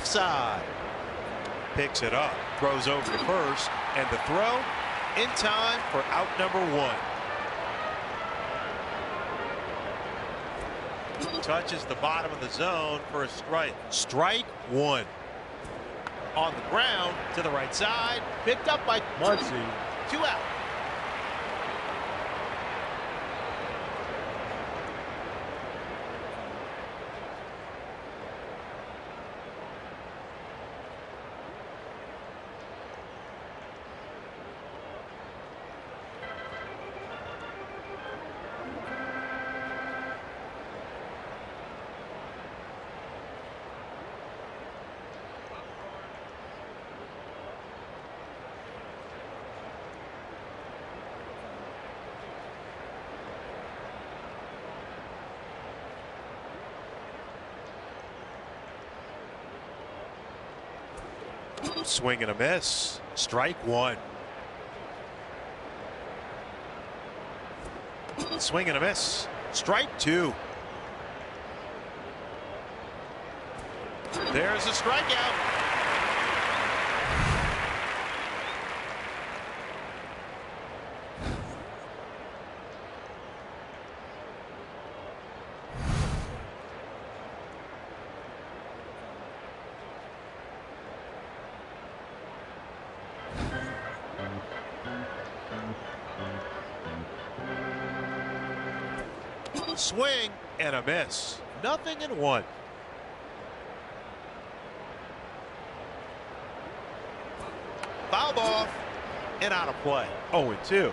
left side. Picks it up, throws over to first, and the throw in time for out number one. Touches the bottom of the zone for a strike. Strike one. On the ground to the right side, picked up by Muncie. 2 out. Swing and a miss. Strike one. Swing and a miss. Strike two. There's a strikeout. Swing and a miss. 0-1. Fouled off and out of play. 0-2.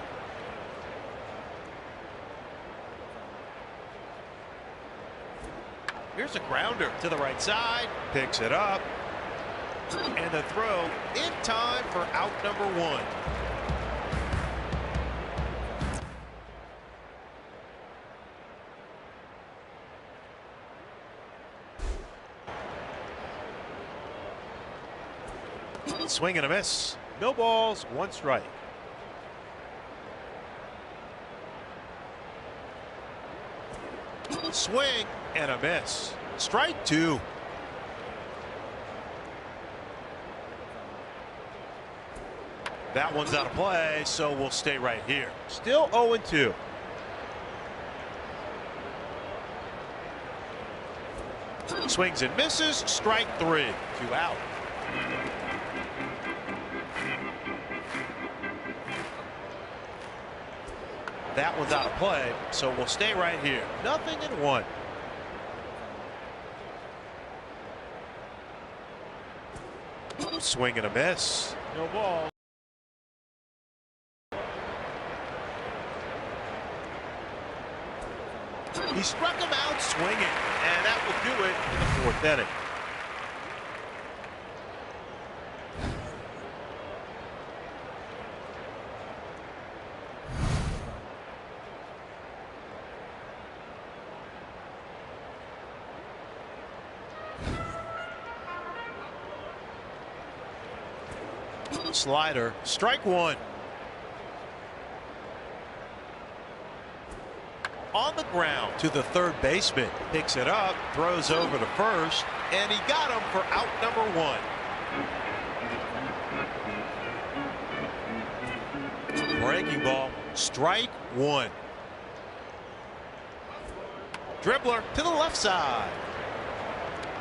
Here's a grounder to the right side. Picks it up. And the throw in time for out number one. Swing and a miss. No balls, one strike. Swing and a miss. Strike two. That one's out of play, so we'll stay right here. Still 0-2. Swings and misses. Strike three. 2 out. That one's out of play, so we'll stay right here. 0-1. Swing and a miss. No ball. He struck him out swinging, and that will do it in the 4th inning. Slider, strike one. On the ground to the third baseman. Picks it up, throws over to first, and he got him for out number one. Breaking ball, strike one. Dribbler to the left side.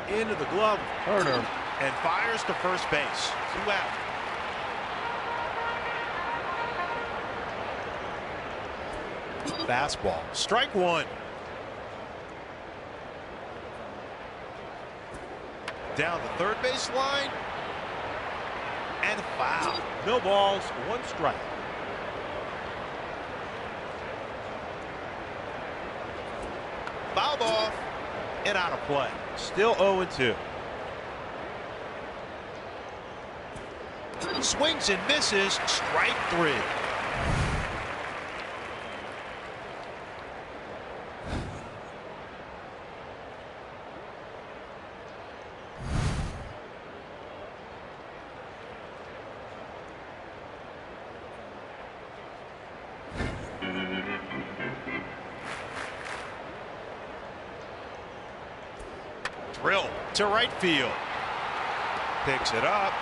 Into the glove of Turner, and fires to first base. 2 out. Fastball, strike one. Down the third base line, and foul. No balls, one strike. Fouled off and out of play. Still 0-2. Swings and misses. Strike three. Drill to right field. picks it up.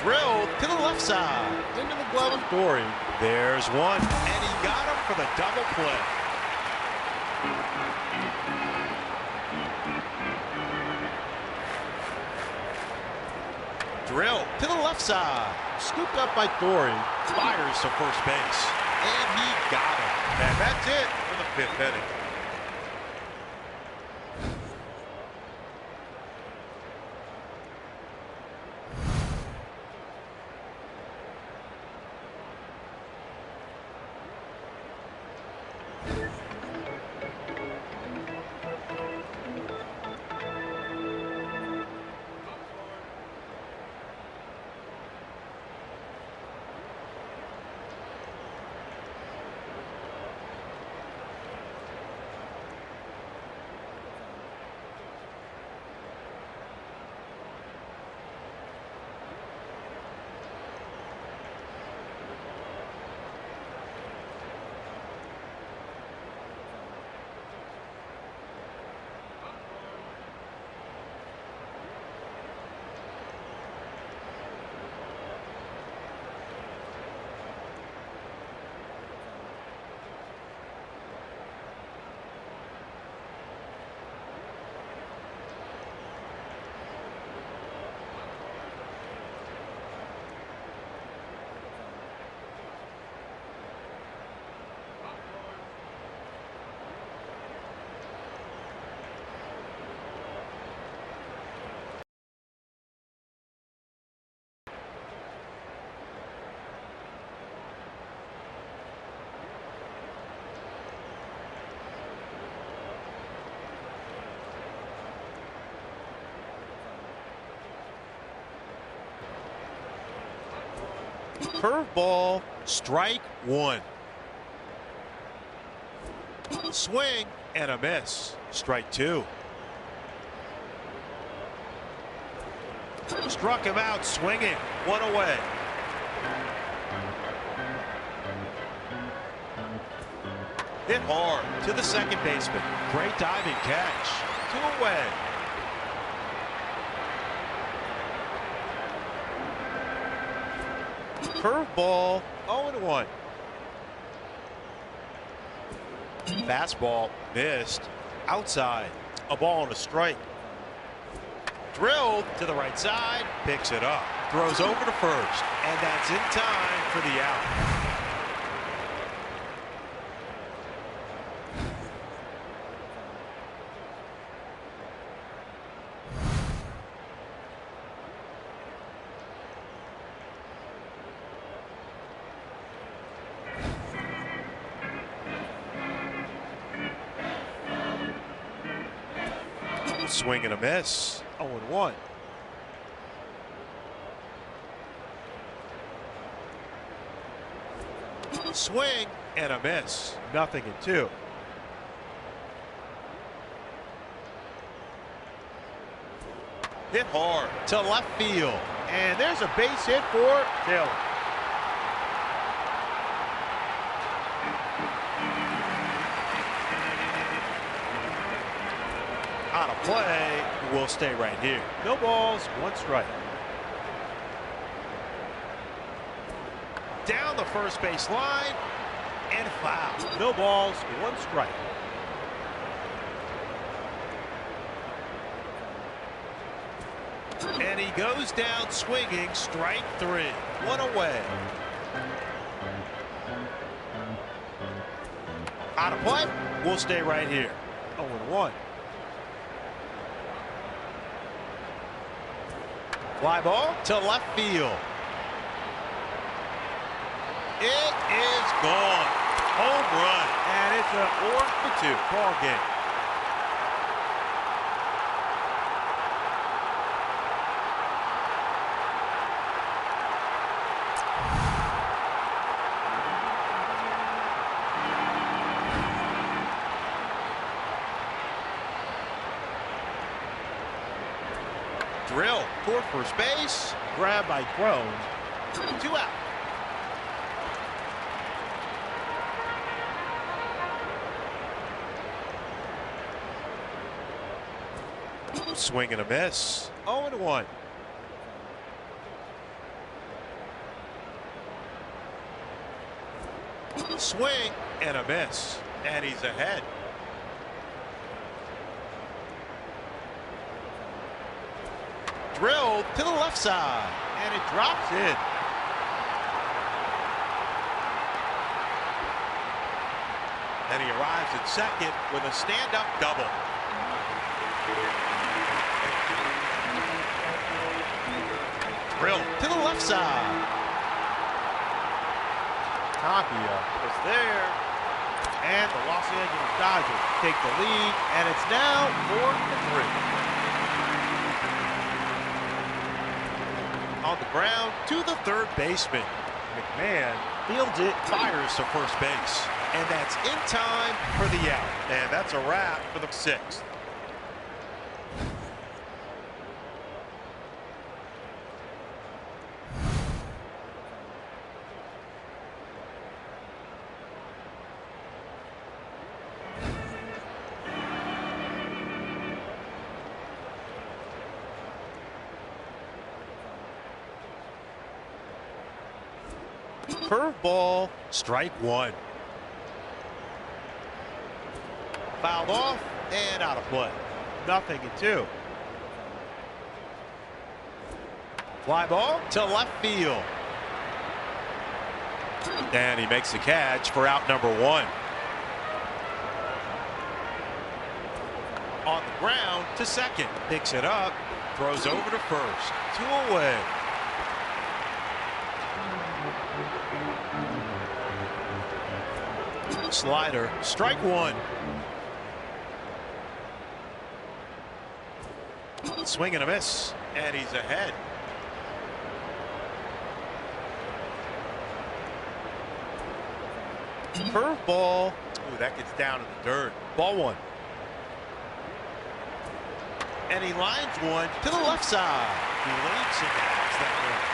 Drilled to the left side, into the glove of Dory. There's one, and he got him for the double play. Drill to the left side, scooped up by Dory, fires to first base, and he got him. And that's it for the fifth inning. Curveball, strike one. Swing and a miss, strike two. Struck him out swinging, one away. Hit hard to the second baseman. Great diving catch, two away. Curveball, 0-1. Fastball missed, outside, a ball and a strike. Drilled to the right side, picks it up, throws over to first, and that's in time for the out. Swing and a miss, 0-1. Swing and a miss, 0-2. Hit hard to left field, and there's a base hit for Taylor. On a play, will stay right here. No balls, one strike. Down the first base line and foul. No balls, one strike. And he goes down swinging, strike three. One away. On a play, will stay right here. 0-1. Fly ball to left field. It is gone. Home run. And it's an 4-2 ball game. Drill toward first base, grabbed by Crone, 2 out. Swing and a miss. 0-1. Swing and a miss. And he's ahead. Drilled to the left side. And it drops in. And he arrives at second with a stand-up double. Drilled to the left side. Tapia is there, and the Los Angeles Dodgers take the lead, and it's now 4-3. On the ground to the third baseman. McMahon fields it, fires to first base. And that's in time for the out. And that's a wrap for the sixth. Curveball, strike one. Fouled off and out of play. 0-2. Fly ball to left field. And he makes the catch for out number one. On the ground to second. Picks it up. Throws over to first. 2 away. Slider, strike one. Swing and a miss, and he's ahead. Curveball. Ooh, that gets down in the dirt. Ball one. And he lines one to the left side. He leaps and adds that one.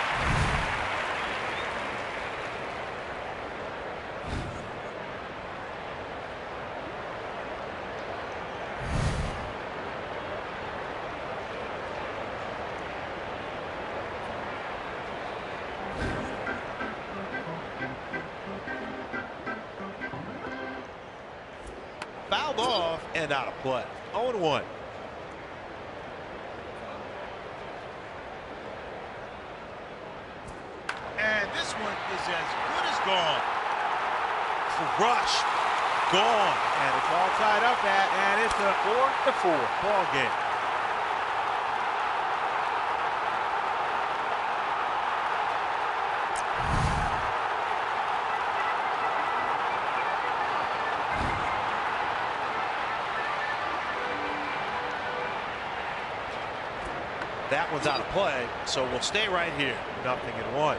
Fouled off and out of play. 0-1. And this one is as good as gone. Crushed. Gone. And it's all tied up and it's a 4-4 ball game. That one's out of play, so we'll stay right here. 0-1.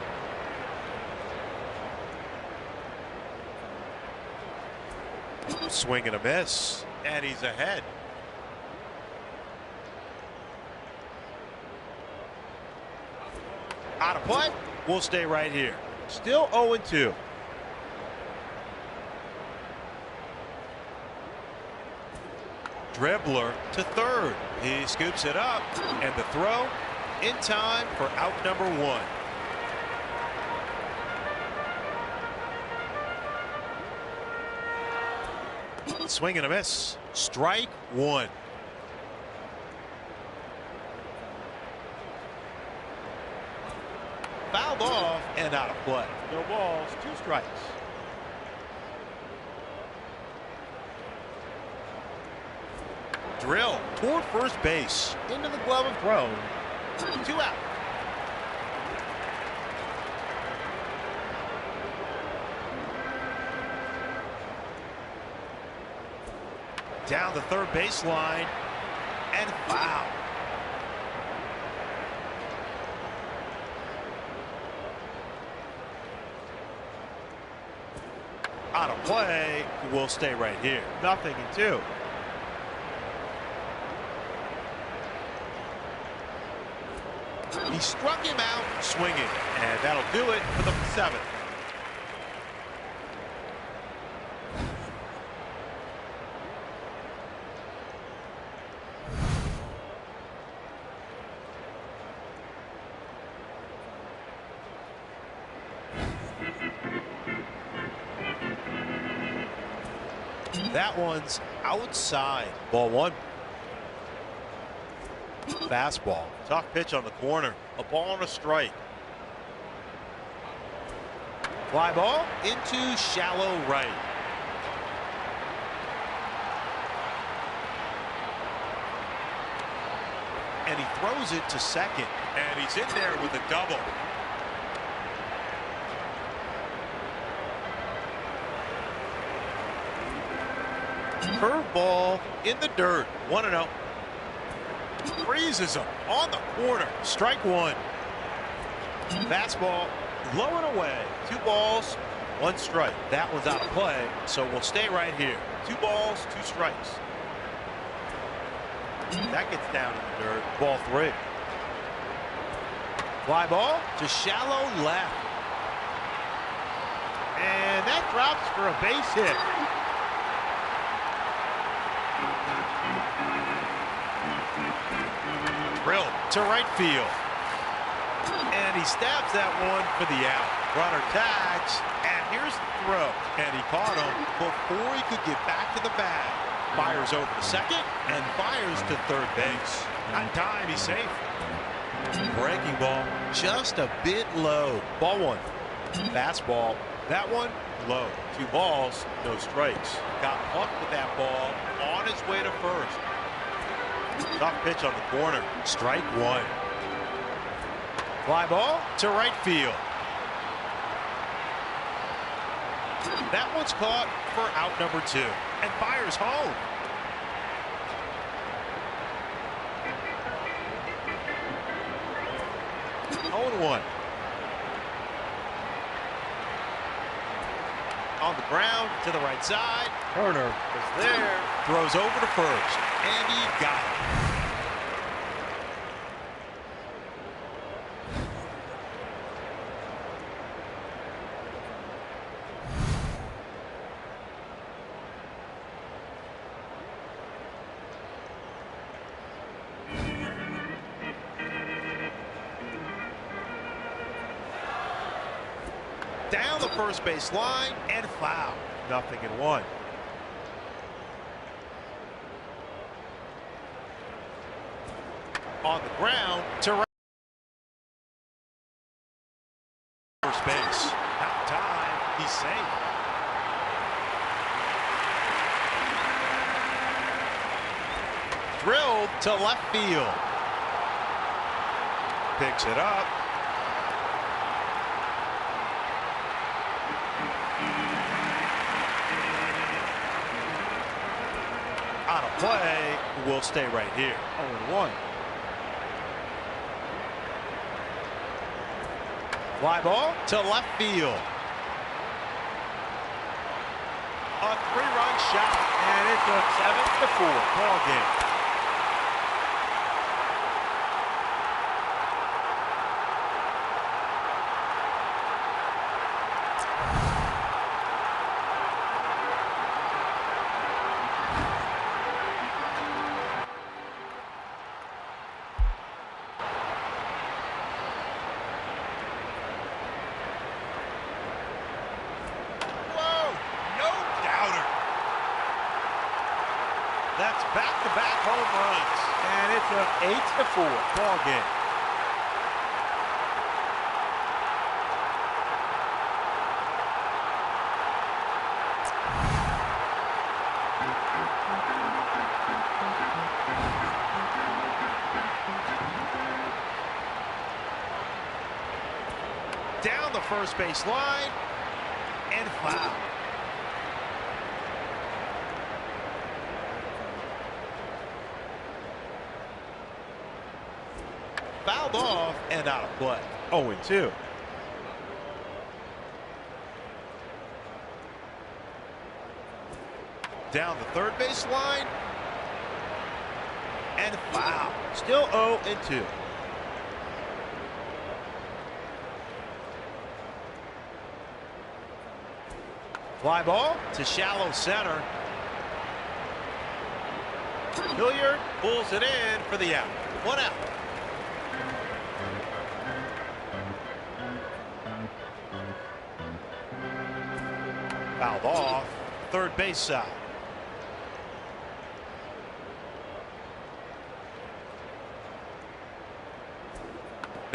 Swing and a miss, and he's ahead. Out of play, we'll stay right here. Still 0-2. Dribbler to third. He scoops it up, and the throw in time for out number one. Swing and a miss. Strike one. Fouled off and out of play. No balls, 2 strikes. Drill toward first base. Into the glove of throw. 2 out. Down the third baseline and foul. Out of play. We'll stay right here. 0-2. He struck him out swinging, and that'll do it for the 7th. That one's outside. Ball one. Fastball. Tough pitch on the corner. A ball and a strike. Fly ball into shallow right. And he throws it to second. And he's in there with a double. Curveball in the dirt. 1-0. Freezes him on the corner. Strike one. Fastball low and away. 2 balls, 1 strike. That one's out of play, so we'll stay right here. 2 balls, 2 strikes. That gets down in the dirt. Ball 3. Fly ball to shallow left. And that drops for a base hit. Drilled to right field. And he stabs that one for the out. Runner tags, and here's the throw. And he caught him before he could get back to the bag. Fires over to second and fires to third base. On time, he's safe. Breaking ball, just a bit low. Ball one. Fastball, that one low. 2 balls, no strikes. Got plucked with that ball on his way to first. Tough pitch on the corner. Strike one. Fly ball to right field. That one's caught for out number 2 and fires home. Oh, 1. On the ground to the right side. Turner is there. Throws over to first. And he got it. Down the first base line and foul. 0-1. On the ground to right. First base. Out time. He's safe. Drilled to left field. Picks it up. On a play, we'll stay right here. 0-1. Fly ball to left field. A 3-run shot, and it's a 7-4 ball game. That's back-to-back home runs. And it's an 8-4 ball game. Down the first base line and foul. Fouled off and out of play. 0-2. Down the third base line and foul. Still 0-2. Fly ball to shallow center. Hilliard pulls it in for the out. 1 out. Fouled off, third base side.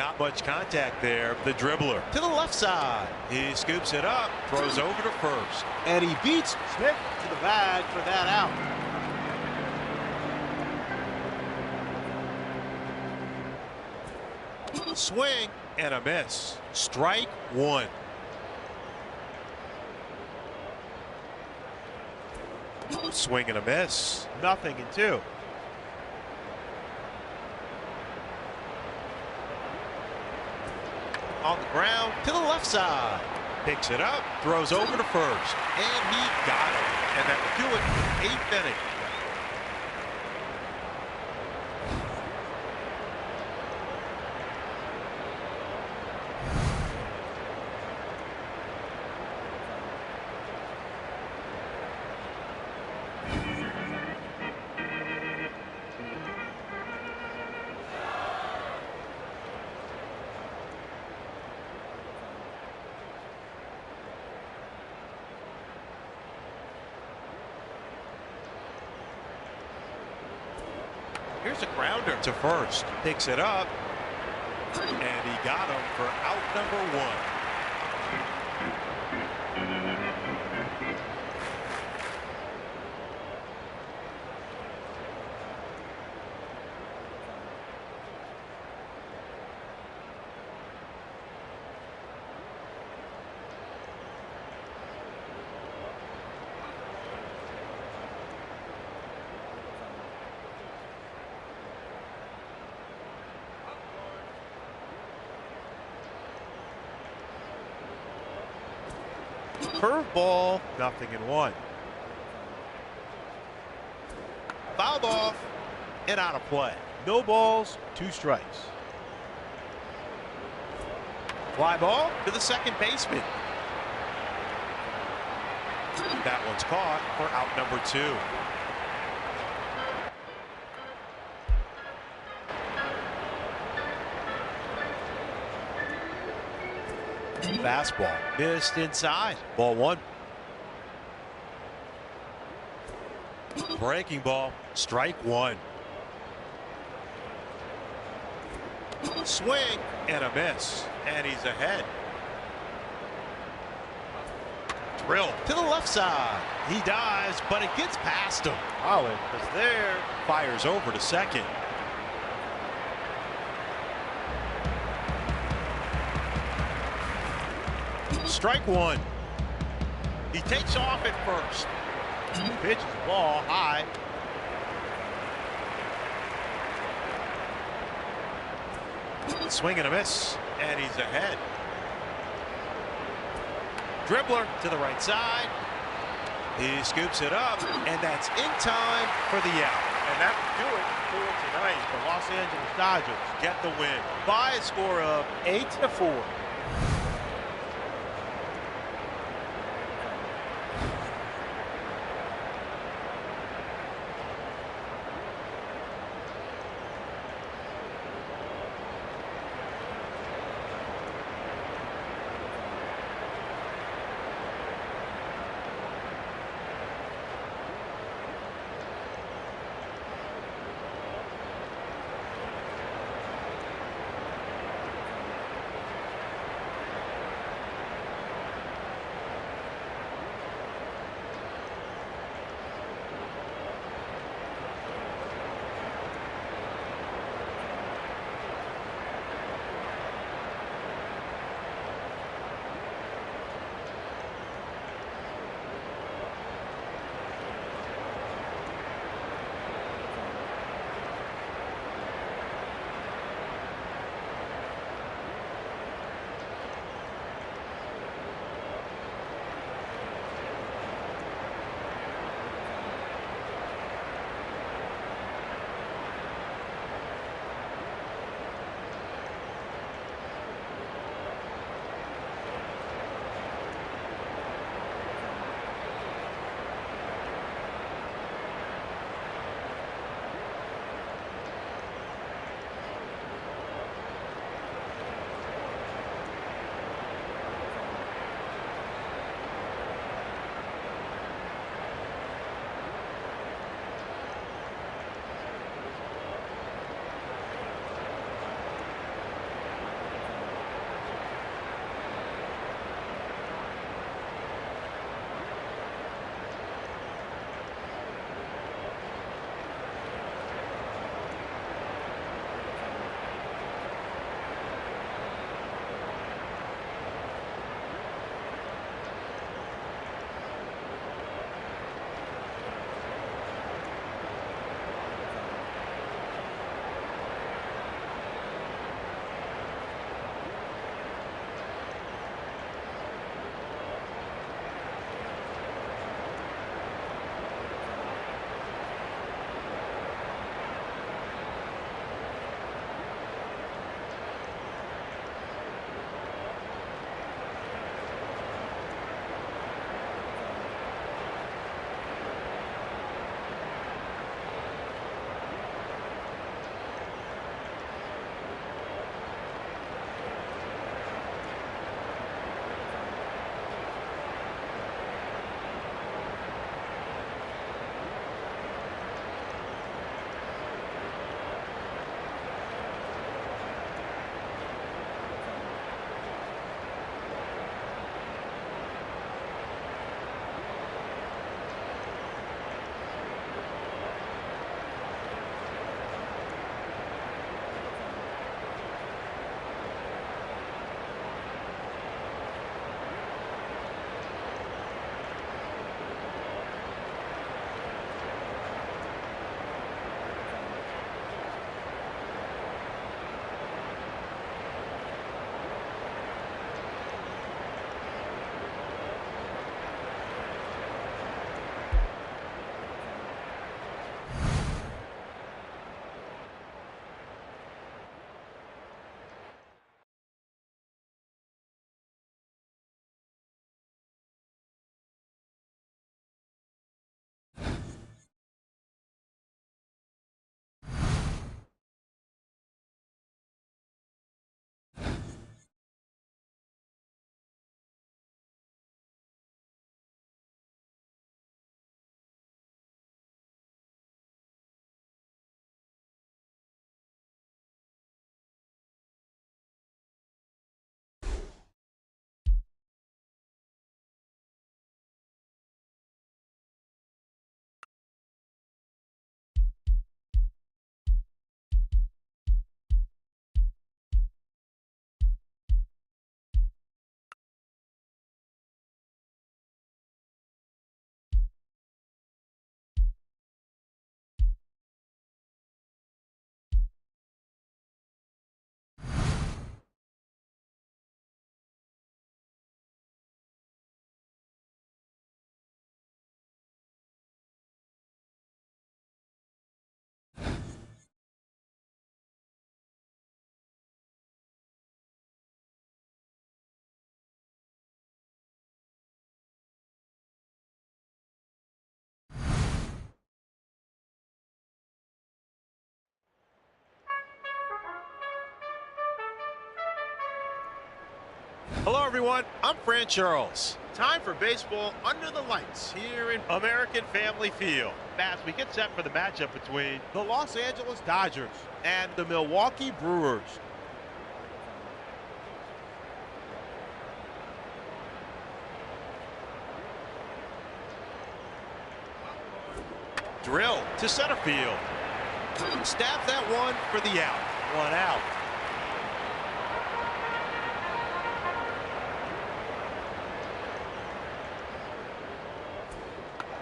Not much contact there. The dribbler to the left side. He scoops it up, throws over to first. And he beats Smith to the bag for that out. Swing and a miss. Strike one. Swing and a miss. 0-2. On the ground to the left side. Picks it up, throws over to first. And he got it. And that will do it for the 8th inning. Here's a grounder to first. Picks it up. And he got him for out number one. Curveball, 0-1. Fouled off and out of play. No balls, 2 strikes. Fly ball to the second baseman. That one's caught for out number 2. Fastball missed inside. Ball 1. Breaking ball. Strike 1. Swing and a miss. And he's ahead. Drill to the left side. He dives, but it gets past him. Holland is there. Fires over to second. Strike 1. He takes off at first. Pitches the ball high. Swing and a miss, and he's ahead. Dribbler to the right side. He scoops it up, and that's in time for the out. And that will do it for tonight. The Los Angeles Dodgers Get the win. by a score of 8-4. Hello, everyone. I'm Fran Charles. Time for baseball under the lights here in American Family Field. As we get set for the matchup between the Los Angeles Dodgers and the Milwaukee Brewers. Drill to center field. Stabs that one for the out. One out.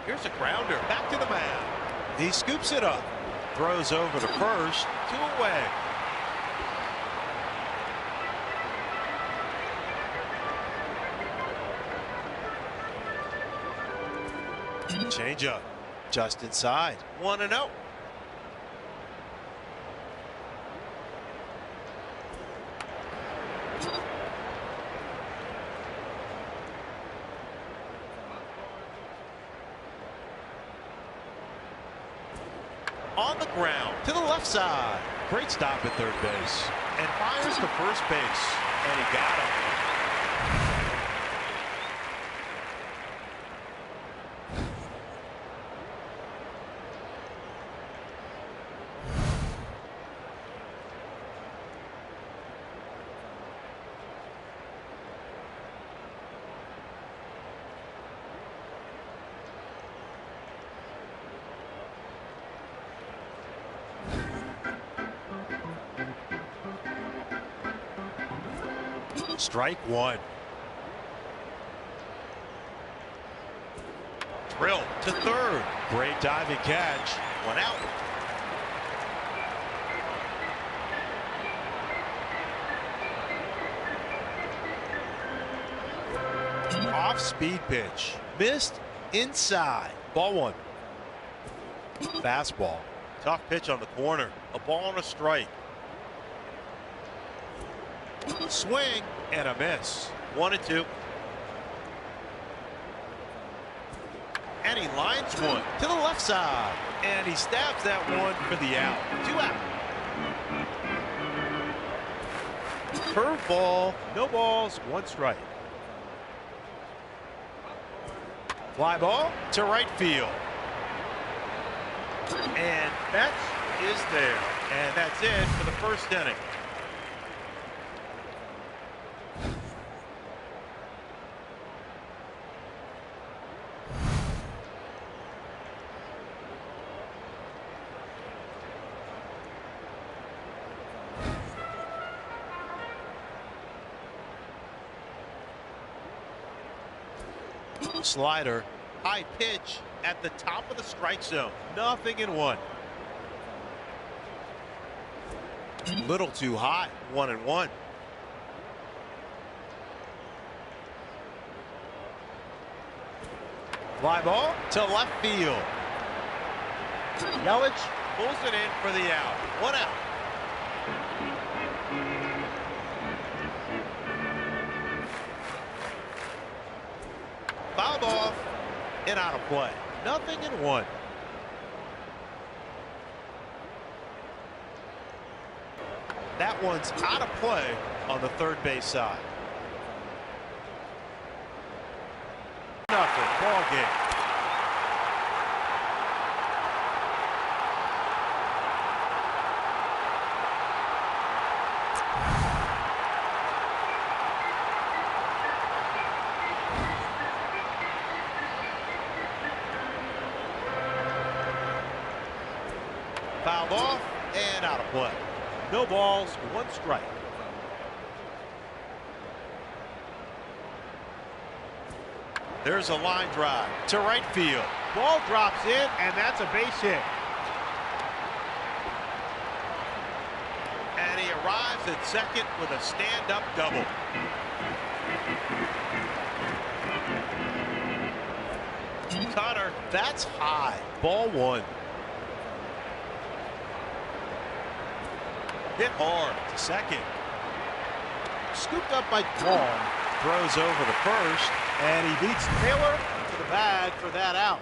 Here's a grounder back to the mound. He scoops it up. Throws over to first. 2 away. Change up. Just inside. 1-0. On the ground to the left side. Great stop at third base. And fires to first base. And he got him. Strike one. Drill to third. Great diving catch. 1 out. Off-speed pitch. Missed inside. Ball 1. Fastball. Tough pitch on the corner. A ball and a strike. Swing and a miss. 1-2. And he lines one to the left side. And he stabs that one for the out. 2 out. Curveball. No balls. 1 strike. Fly ball to right field. And that is there. And that's it for the first inning. Slider, high pitch at the top of the strike zone. 0-1. Little too high. 1-1. Fly ball to left field. Yelich pulls it in for the out. 1 out. Fouled off and out of play. 0-1. That one's out of play on the third base side. 0. Ball game. Fouled off and out of play. No balls, 1 strike. There's a line drive to right field. Ball drops in, and that's a base hit. And he arrives at second with a stand-up double. Cutter, that's high. Ball 1. Hit hard to second. Scooped up by Long. Throws over the first. And he beats Taylor to the bag for that out.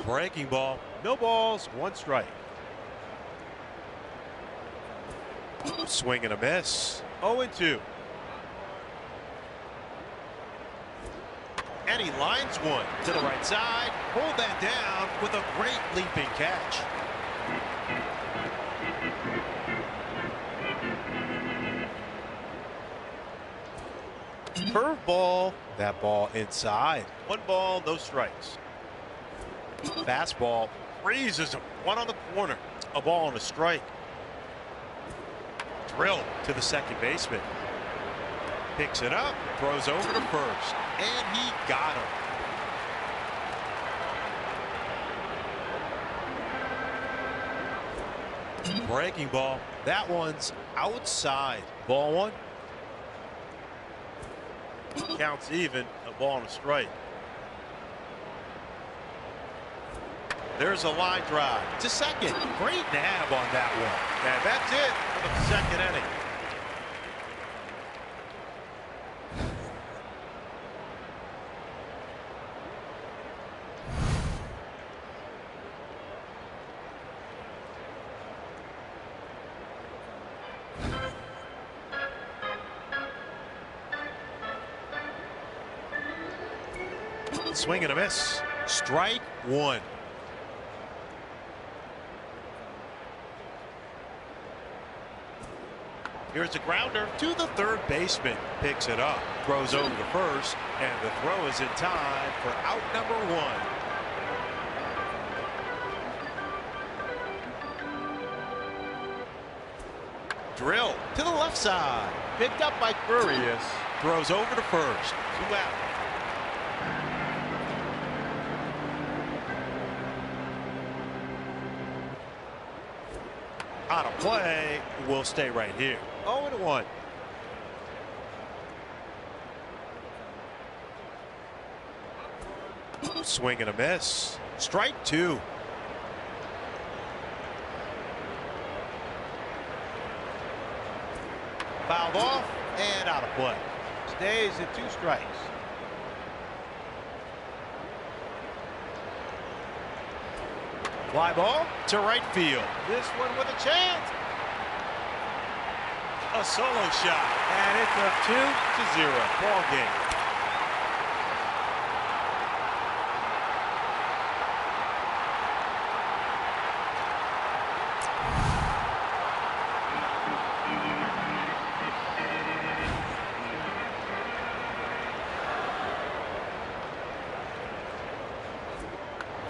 Breaking ball. No balls, 1 strike. Swing and a miss. 0-2. And he lines one to the right side. Hold that down with a great leaping catch. Curveball. That ball inside. 1 ball, no strikes. Fastball freezes him. 1 on the corner. A ball and a strike. Drill to the second baseman. Picks it up, throws over to first, and he got him. Breaking ball. That one's outside. Ball 1. Counts even. A ball and a strike. There's a line drive to second. Great nab on that one. And that's it for the second inning. Swing and a miss. Strike 1. Here's a grounder to the third baseman. Picks it up, throws over to first, and the throw is in time for out number 1. Drill to the left side. Picked up by Furious. Throws over to first. 2 out. On a play, we'll stay right here. 0-1. Swing and a miss. Strike 2. Fouled off and out of play. Stays at 2 strikes. Fly ball to right field. This one with a chance. A solo shot. And it's a 2-0 ball game.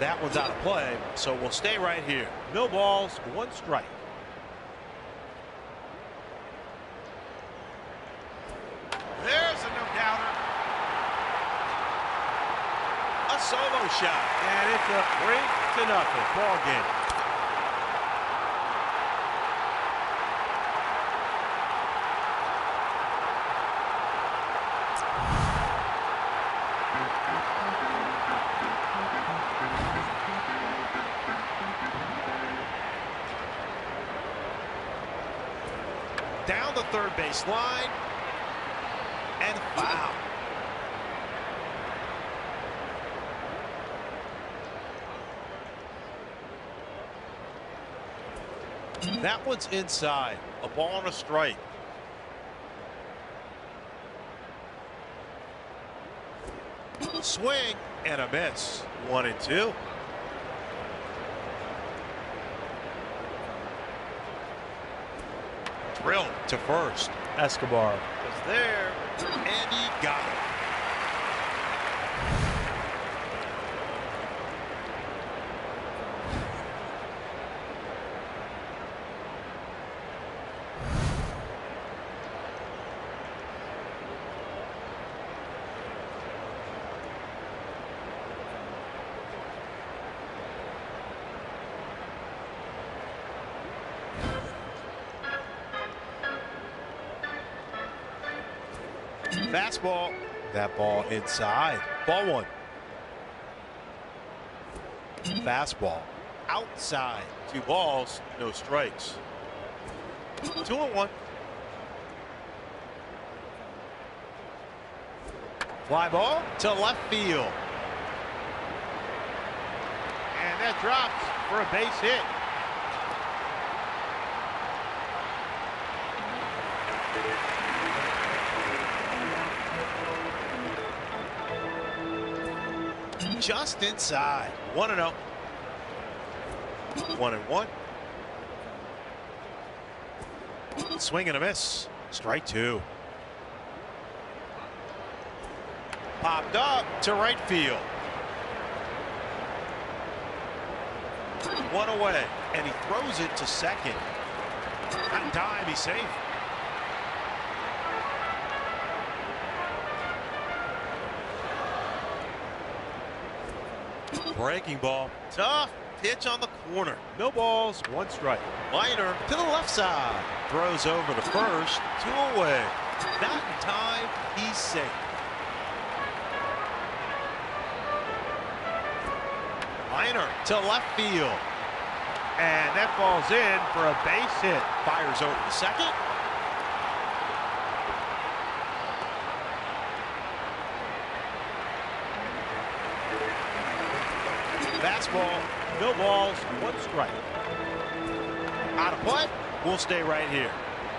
That one's out of play, so we'll stay right here. No balls, 1 strike. There's a no-doubter. A solo shot, and it's a 3-0 ball game. Down the third base line and foul. That one's inside. A ball and a strike. Swing and a miss. 1-2. Drill to first. Escobar was there, and he got it. Fastball. That ball inside. Ball 1. Fastball outside. 2 balls, no strikes. 2-1. Fly ball to left field. And that drops for a base hit. Just inside. 1-0. 1-1. Swing and a miss. Strike two. Popped up to right field. One away, and he throws it to second. On time, he's safe. Breaking ball. Tough pitch on the corner. No balls, one strike. Liner to the left side. Throws over to first. Two away. Not in time. He's safe. Liner to left field. And that falls in for a base hit. Fires over to second. Fastball, no balls, one strike. Out of play, we'll stay right here.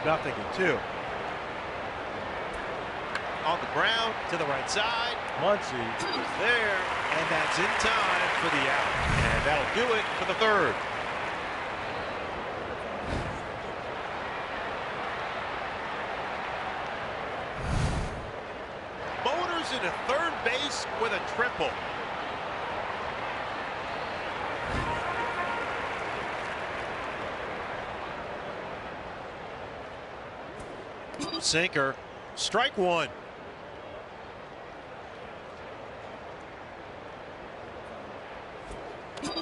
0-2. On the ground, to the right side. Muncy is there, and that's in time for the out. And that'll do it for the third. Motors into third base with a triple. Sinker, strike one.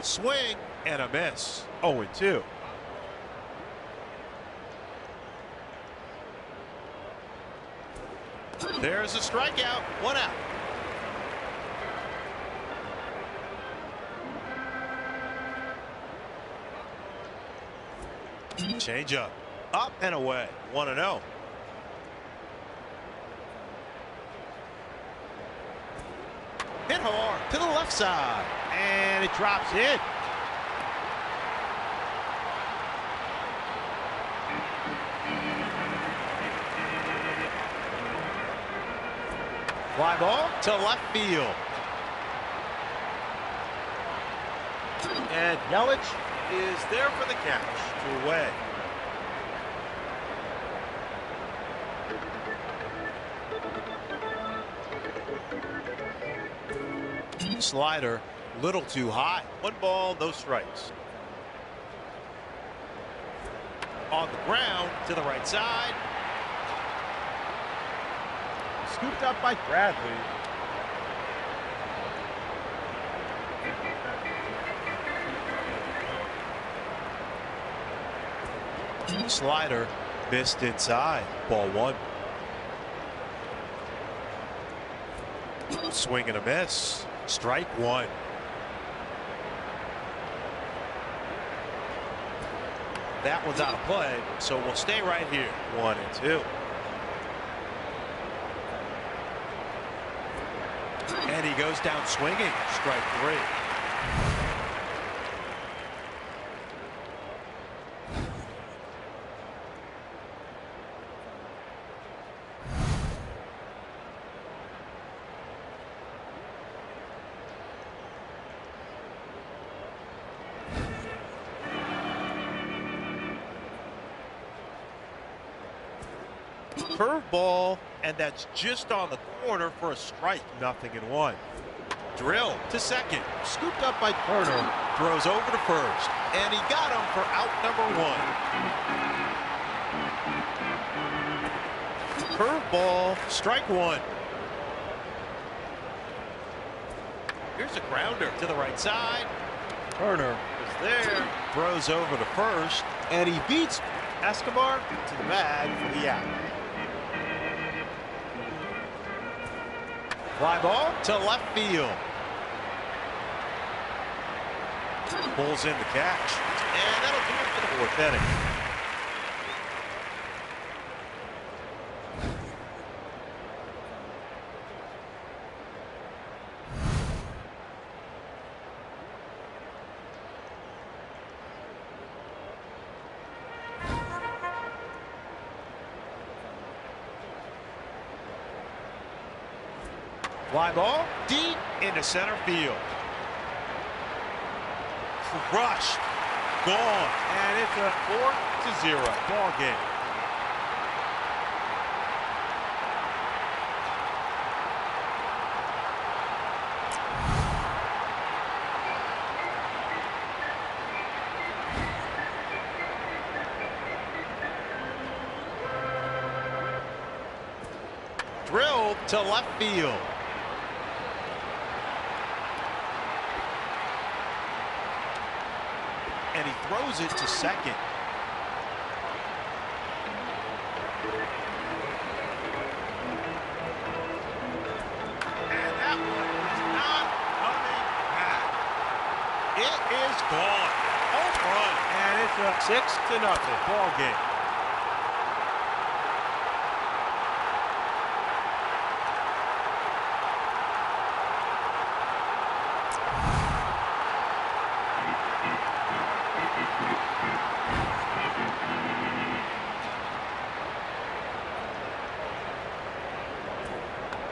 Swing and a miss. 0-2. There's a strikeout. One out. Change up. Up and away. 1-0. Hit hard to the left side, and it drops in. Fly ball to left field. And Yelich is there for the catch. Two away. Slider, little too high. One ball, no strikes. On the ground to the right side. Scooped up by Bradley. Slider missed inside. Ball one. Swing and a miss. Strike one. That one's out of play, so we'll stay right here. 1-2. And he goes down swinging. Strike three. Curveball, and that's just on the corner for a strike. 0-1. Drill to second, scooped up by Turner, throws over to first, and he got him for out number one. Curveball, strike one. Here's a grounder to the right side. Turner is there, throws over to first, and he beats Escobar to the bag for the out. Fly ball to left field. Pulls in the catch. And that'll do it for the fourth inning. Fly ball deep into center field. Crushed. Gone. And it's a 4-0 ball game. Drilled to left field. And he throws it to second. And that one is not coming back. It is gone. Home run. And it's a 6-0 ball game.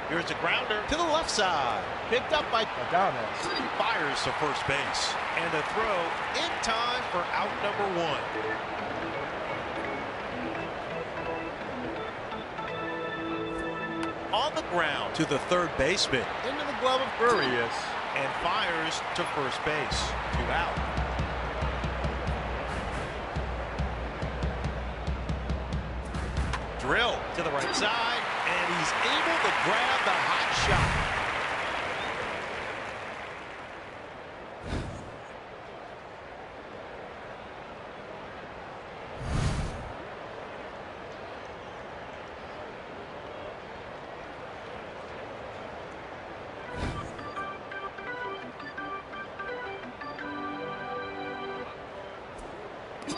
Here's a grounder to the left side. Picked up by Camiones. Fires to first base. And a throw in time for out number 1. On the ground to the third baseman. Into the glove of Furious. And fires to first base. 2 out. Drill to the right side. And he's able to grab the hot shot.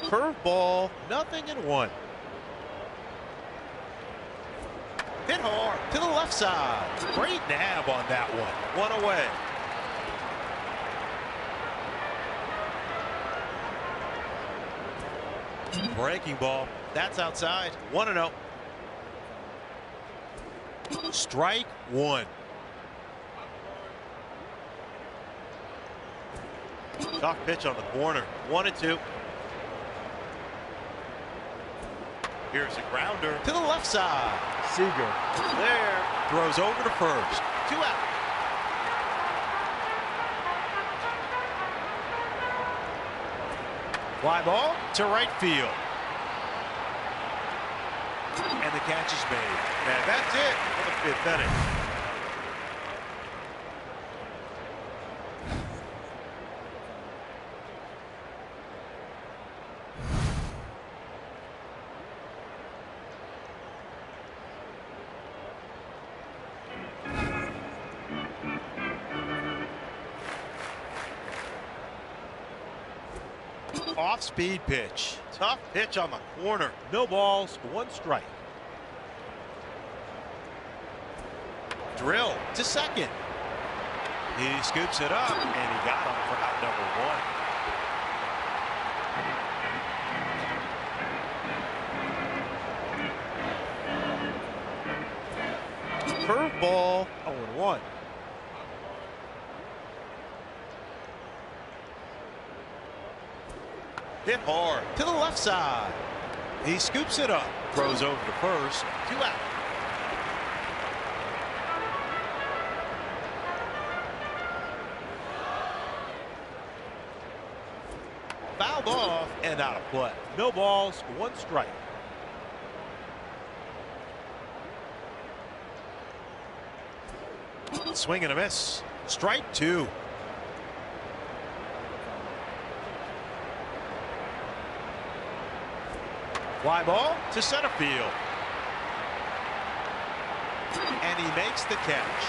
Curveball, 0-1. Hit hard to the left side. Great nab on that one. 1 away. Breaking ball. That's outside. 1-0. Strike 1. Tough pitch on the corner. 1-2. Here's a grounder to the left side. SEGUIR there. Throws over to first. 2 out. Fly ball to right field. And the catch is made. And that's it for the 5th inning. Off-speed pitch. Tough pitch on the corner. No balls, 1 strike. Drill to second. He scoops it up, and he got him for out number 1. Curveball, 0-1. Hit hard to the left side. He scoops it up. Throws over to first. 2 out. Fouled off and out of play. No balls, 1 strike. Swing and a miss. Strike 2. Fly ball to center field. And he makes the catch.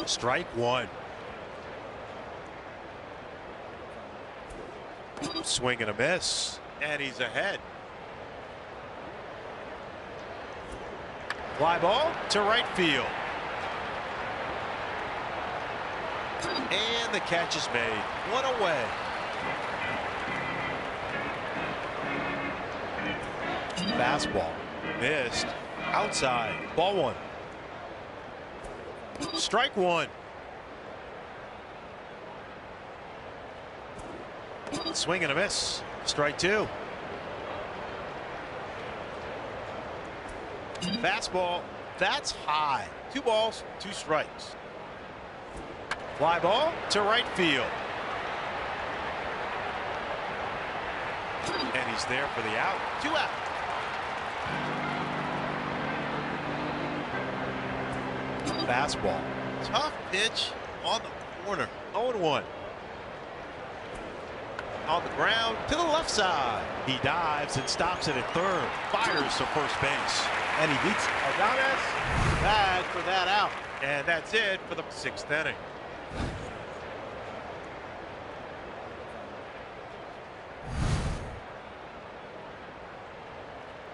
Strike one. Swing and a miss. And he's ahead. Fly ball to right field. And the catch is made. One away. Fastball. Missed. Outside. Ball one. Strike one. Swing and a miss. Strike two. Fastball. That's high. 2 balls, 2 strikes. Fly ball to right field. And he's there for the out. 2 out. Fastball. Tough pitch on the corner. 0-1. On the ground to the left side. He dives and stops it at third. Fires to first base. And he beats Camiones. Bad for that out. And that's it for the 6th inning.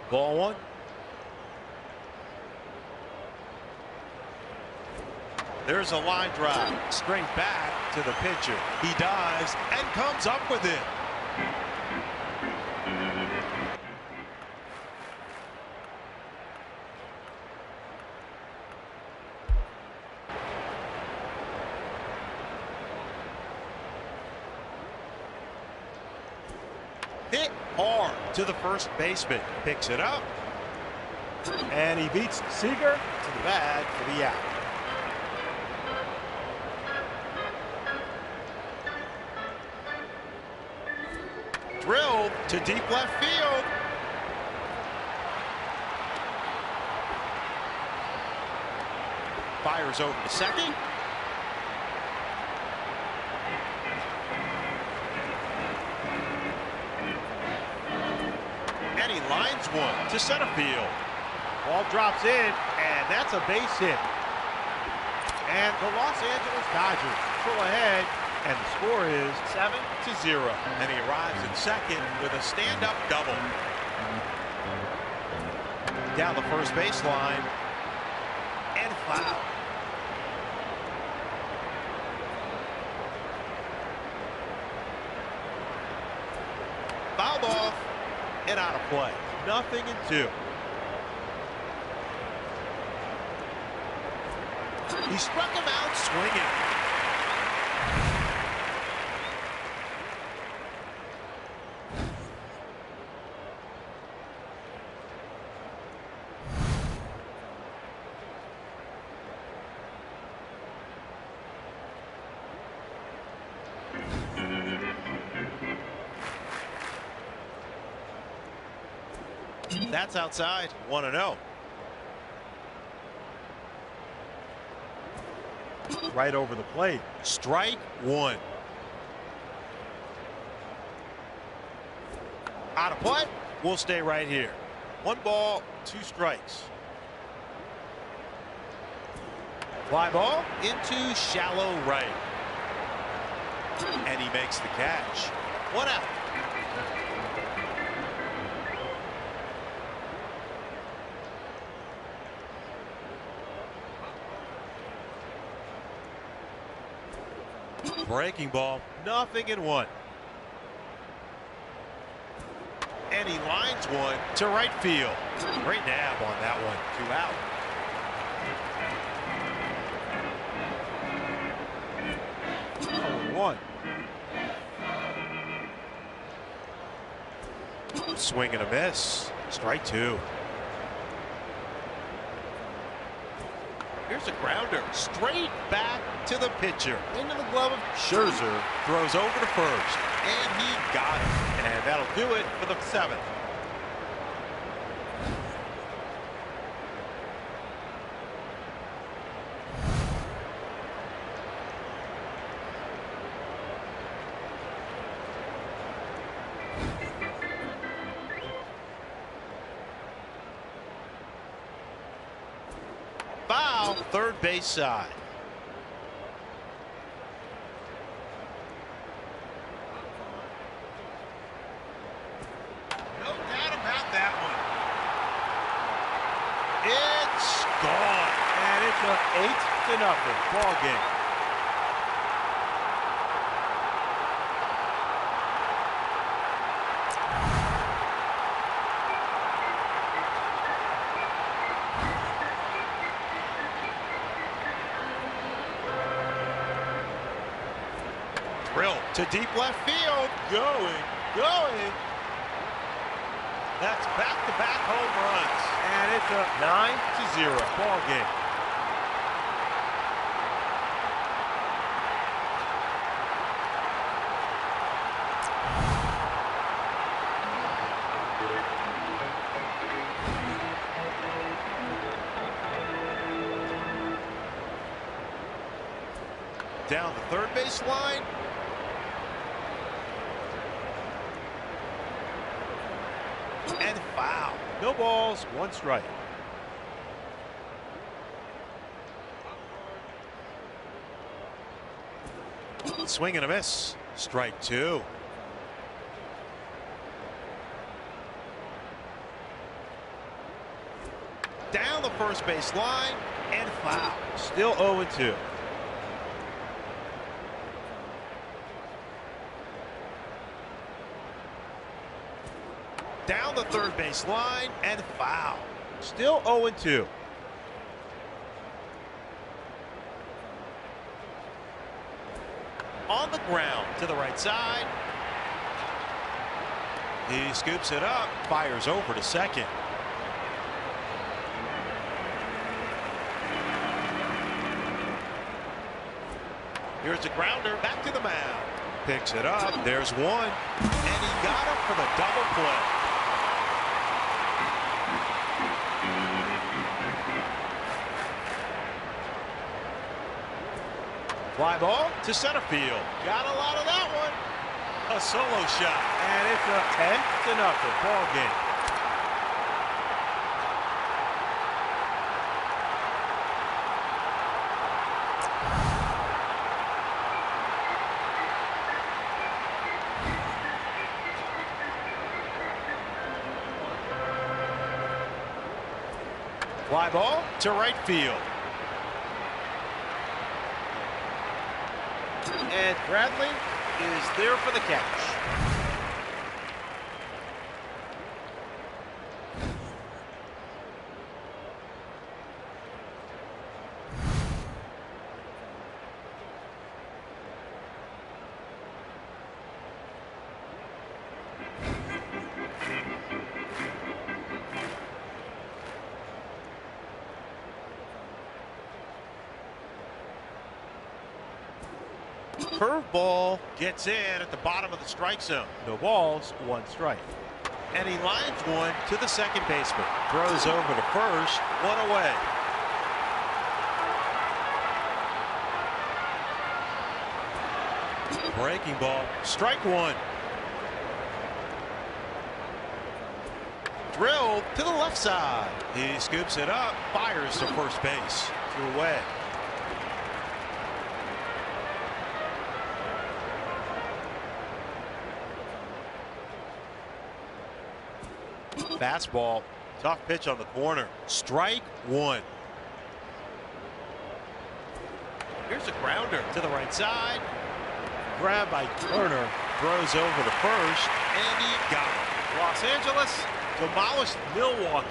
Ball one. There's a line drive. Straight back to the pitcher. He dives and comes up with it. Hit hard to the first baseman. Picks it up. And he beats SEGUIR to the bag for the out. Drilled to deep left field. Fires over to second. And he lines one to center field. Ball drops in, and that's a base hit. And the Los Angeles Dodgers pull ahead. And the score is 7-0. And he arrives in second with a stand-up double. Down the first baseline. And foul. Fouled off and out of play. 0-2. He struck him out swinging. That's outside. 1-0. Right over the plate. Strike one. Out of play. We'll stay right here. 1 ball, 2 strikes. Fly ball into shallow right. And he makes the catch. 1 out. Breaking ball, 0-1. And he lines one to right field. Great nab on that one. 2 out. 1. Swing and a miss. Strike 2. Here's a grounder straight back to the pitcher. Into the glove of Scherzer. Throws over to first. And he got it. And that'll do it for the 7th. Foul, third base side. 8-0 ball game. Drill to deep left field. Going. That's back-to-back home runs. And it's a 9-0 ball game. Down the third base line. And foul. No balls, 1 strike. Swing and a miss. Strike 2. Down the first base line and foul. Still 0-2. Down the third base line and foul. Still 0-2. On the ground to the right side. He scoops it up, fires over to second. Here's a grounder back to the mound. Picks it up. There's one. And he got him for the double play. Fly ball to center field. Got a lot of that one. A solo shot. And it's a 10-0 ball game. Fly ball to right field. And Bradley is there for the catch. Curveball gets in at the bottom of the strike zone. No balls, 1 strike. And he lines one to the second baseman. Throws over to first, 1 away. Breaking ball, strike 1. Drilled to the left side. He scoops it up, fires to first base. 2 away. Fastball, tough pitch on the corner. Strike 1. Here's a grounder to the right side. Grabbed by Turner. Throws over to first, and he got it. Los Angeles demolished Milwaukee